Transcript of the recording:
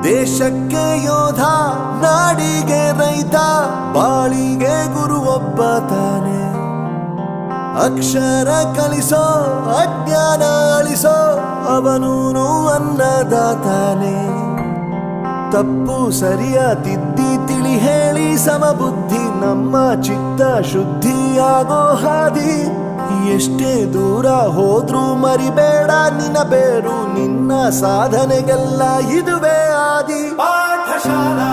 ದೇಶಕ್ಕೆ ಯೋಧ, ನಾಡಿಗೆ ರೈತ, ಬಾಳಿಗೆ ಗುರು ಒಬ್ಬ ತಾನೆ. ಅಕ್ಷರ ಕಲಿಸೋ, ಅಜ್ಞಾನ ಅಳಿಸೋ, ಅವನೂನು ಅನ್ನದಾತಾನೆ. ತಪ್ಪು ಸರಿಯ ತಿದ್ದಿ ತಿಳಿ ಹೇಳಿ ಸಮಬುದ್ಧಿ ನಮ್ಮ ಚಿತ್ತ ಶುದ್ಧಿಯಾಗೋ ಹಾದಿ. ಎಷ್ಟೇ ದೂರ ಹೋದ್ರೂ ಮರಿಬೇಡ ನಿನ್ನ ಬೇರು, ನಿನ್ನ ಸಾಧನೆಗೆಲ್ಲ ಇದುವೇ ಆದಿ. ಪಾಠಶಾಲಾ